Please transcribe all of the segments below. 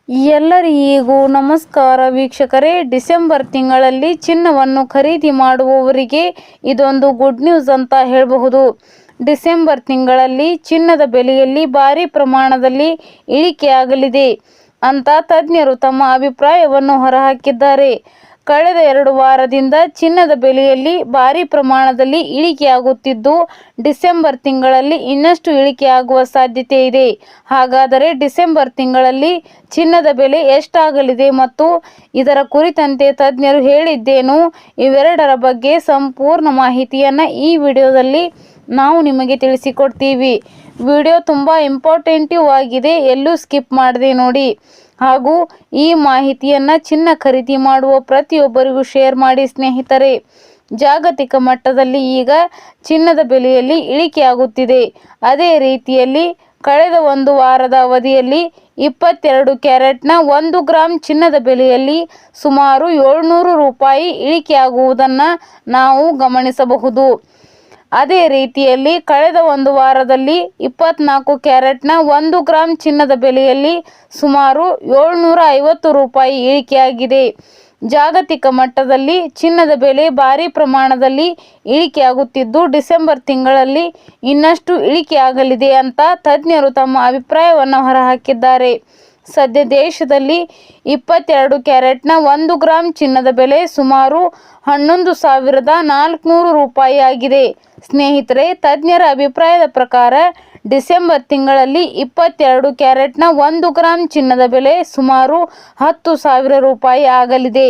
ಎಲ್ಲರಿಗೂ ನಮಸ್ಕಾರ ವೀಕ್ಷಕರೇ. ಡಿಸೆಂಬರ್ ತಿಂಗಳಲ್ಲಿ ಚಿನ್ನವನ್ನು ಖರೀದಿ ಮಾಡುವವರಿಗೆ ಇದೊಂದು ಗುಡ್ ನ್ಯೂಸ್ ಅಂತ ಹೇಳಬಹುದು. ಡಿಸೆಂಬರ್ ತಿಂಗಳಲ್ಲಿ ಚಿನ್ನದ ಬೆಲೆಯಲ್ಲಿ ಭಾರಿ ಪ್ರಮಾಣದಲ್ಲಿ ಇಳಿಕೆಯಾಗಲಿದೆ ಅಂತ ತಜ್ಞರು ತಮ್ಮ ಅಭಿಪ್ರಾಯವನ್ನು ಹೊರಹಾಕಿದ್ದಾರೆ. ಕಳೆದ 2 ವಾರದಿಂದ ಚಿನ್ನದ ಬೆಲೆಯಲ್ಲಿ ಭಾರಿ ಪ್ರಮಾಣದಲ್ಲಿ ಇಳಿಕೆಯಾಗುತ್ತಿದ್ದು, ಡಿಸೆಂಬರ್ ತಿಂಗಳಲ್ಲಿ ಇನ್ನಷ್ಟು ಇಳಿಕೆಯಾಗುವ ಸಾಧ್ಯತೆ ಇದೆ. ಹಾಗಾದರೆ ಡಿಸೆಂಬರ್ ತಿಂಗಳಲ್ಲಿ ಚಿನ್ನದ ಬೆಲೆ ಎಷ್ಟಾಗಲಿದೆ ಮತ್ತು ಇದರ ಕುರಿತಂತೆ ತಜ್ಞರು ಹೇಳಿದ್ದೇನು, ಇವೆರಡರ ಬಗ್ಗೆ ಸಂಪೂರ್ಣ ಮಾಹಿತಿಯನ್ನು ಈ ವಿಡಿಯೋದಲ್ಲಿ ನಾವು ನಿಮಗೆ ತಿಳಿಸಿಕೊಡ್ತೀವಿ. ವಿಡಿಯೋ ತುಂಬ ಇಂಪಾರ್ಟೆಂಟಿವ್ ಆಗಿದೆ, ಎಲ್ಲೂ ಸ್ಕಿಪ್ ಮಾಡದೆ ನೋಡಿ. ಹಾಗೂ ಈ ಮಾಹಿತಿಯನ್ನು ಚಿನ್ನ ಖರೀದಿ ಮಾಡುವ ಪ್ರತಿಯೊಬ್ಬರಿಗೂ ಶೇರ್ ಮಾಡಿ ಸ್ನೇಹಿತರೆ. ಜಾಗತಿಕ ಮಟ್ಟದಲ್ಲಿ ಈಗ ಚಿನ್ನದ ಬೆಲೆಯಲ್ಲಿ ಇಳಿಕೆಯಾಗುತ್ತಿದೆ. ಅದೇ ರೀತಿಯಲ್ಲಿ ಕಳೆದ 1 ವಾರದ ಅವಧಿಯಲ್ಲಿ 22 ಕ್ಯಾರೆಟ್ನ 1 ಗ್ರಾಮ್ ಚಿನ್ನದ ಬೆಲೆಯಲ್ಲಿ ಸುಮಾರು 700 ರೂಪಾಯಿ ಇಳಿಕೆಯಾಗುವುದನ್ನು ನಾವು ಗಮನಿಸಬಹುದು. ಅದೇ ರೀತಿಯಲ್ಲಿ ಕಳೆದ 1 ವಾರದಲ್ಲಿ 24 ಕ್ಯಾರೆಟ್ನ 1 ಗ್ರಾಮ್ ಚಿನ್ನದ ಬೆಲೆಯಲ್ಲಿ ಸುಮಾರು 750 ರೂಪಾಯಿ ಇಳಿಕೆಯಾಗಿದೆ. ಜಾಗತಿಕ ಮಟ್ಟದಲ್ಲಿ ಚಿನ್ನದ ಬೆಲೆ ಭಾರಿ ಪ್ರಮಾಣದಲ್ಲಿ ಇಳಿಕೆಯಾಗುತ್ತಿದ್ದು, ಡಿಸೆಂಬರ್ ತಿಂಗಳಲ್ಲಿ ಇನ್ನಷ್ಟು ಇಳಿಕೆಯಾಗಲಿದೆ ಅಂತ ತಜ್ಞರು ತಮ್ಮ ಅಭಿಪ್ರಾಯವನ್ನು ಹೊರಹಾಕಿದ್ದಾರೆ. ಸದ್ಯ ದೇಶದಲ್ಲಿ 22 ಕ್ಯಾರೆಟ್ನ 1 ಗ್ರಾಮ್ ಚಿನ್ನದ ಬೆಲೆ ಸುಮಾರು 11,400 ರೂಪಾಯಿ ಆಗಿದೆ. ಸ್ನೇಹಿತರೆ, ತಜ್ಞರ ಅಭಿಪ್ರಾಯದ ಪ್ರಕಾರ ಡಿಸೆಂಬರ್ ತಿಂಗಳಲ್ಲಿ 22 ಕ್ಯಾರೆಟ್ನ 1 ಗ್ರಾಮ್ ಚಿನ್ನದ ಬೆಲೆ ಸುಮಾರು 10,000 ರೂಪಾಯಿ ಆಗಲಿದೆ.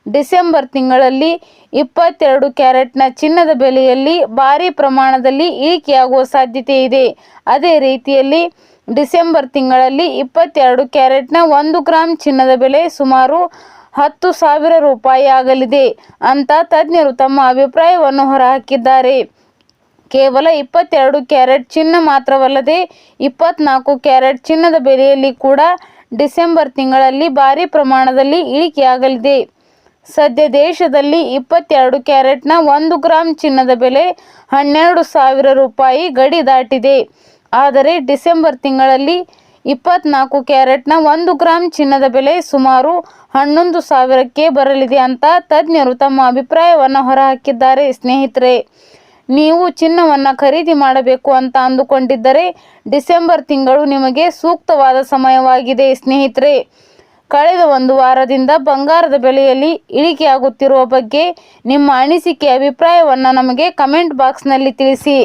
ಡಿಸೆಂಬರ್ ತಿಂಗಳಲ್ಲಿ 22 ಕ್ಯಾರೆಟ್ನ ಚಿನ್ನದ ಬೆಲೆಯಲ್ಲಿ ಭಾರಿ ಪ್ರಮಾಣದಲ್ಲಿ ಇಳಿಕೆಯಾಗುವ ಸಾಧ್ಯತೆ ಇದೆ. ಅದೇ ರೀತಿಯಲ್ಲಿ ಡಿಸೆಂಬರ್ ತಿಂಗಳಲ್ಲಿ 22 ಕ್ಯಾರೆಟ್ನ 1 ಗ್ರಾಮ್ ಚಿನ್ನದ ಬೆಲೆ ಸುಮಾರು 10,000 ರೂಪಾಯಿ ಆಗಲಿದೆ ಅಂತ ತಜ್ಞರು ತಮ್ಮ ಅಭಿಪ್ರಾಯವನ್ನು ಹೊರಹಾಕಿದ್ದಾರೆ. ಕೇವಲ 22 ಕ್ಯಾರೆಟ್ ಚಿನ್ನ ಮಾತ್ರವಲ್ಲದೆ 24 ಕ್ಯಾರೆಟ್ ಚಿನ್ನದ ಬೆಲೆಯಲ್ಲಿ ಕೂಡ ಡಿಸೆಂಬರ್ ತಿಂಗಳಲ್ಲಿ ಭಾರಿ ಪ್ರಮಾಣದಲ್ಲಿ ಇಳಿಕೆಯಾಗಲಿದೆ. ಸದ್ಯ ದೇಶದಲ್ಲಿ 22 ಕ್ಯಾರೆಟ್ನ 1 ಗ್ರಾಮ್ ಚಿನ್ನದ ಬೆಲೆ 12,000 ರೂಪಾಯಿ ಗಡಿ ದಾಟಿದೆ. ಆದರೆ ಡಿಸೆಂಬರ್ ತಿಂಗಳಲ್ಲಿ 24 ಕ್ಯಾರೆಟ್ನ 1 ಗ್ರಾಮ್ ಚಿನ್ನದ ಬೆಲೆ ಸುಮಾರು 11,000ಕ್ಕೆ ಬರಲಿದೆ ಅಂತ ತಜ್ಞರು ತಮ್ಮ ಅಭಿಪ್ರಾಯವನ್ನು ಹೊರಹಾಕಿದ್ದಾರೆ. ಸ್ನೇಹಿತರೆ, ನೀವು ಚಿನ್ನವನ್ನು ಖರೀದಿ ಮಾಡಬೇಕು ಅಂತ ಅಂದುಕೊಂಡಿದ್ದರೆ ಡಿಸೆಂಬರ್ ತಿಂಗಳು ನಿಮಗೆ ಸೂಕ್ತವಾದ ಸಮಯವಾಗಿದೆ. ಸ್ನೇಹಿತರೆ, ಕಳೆದ 1 ವಾರದಿಂದ ಬಂಗಾರದ ಬೆಲೆಯಲ್ಲಿ ಇಳಿಕೆಯಾಗುತ್ತಿರುವ ಬಗ್ಗೆ ನಿಮ್ಮ ಅನಿಸಿಕೆ ಅಭಿಪ್ರಾಯವನ್ನು ನಮಗೆ ಕಮೆಂಟ್ ಬಾಕ್ಸ್ನಲ್ಲಿ ತಿಳಿಸಿ.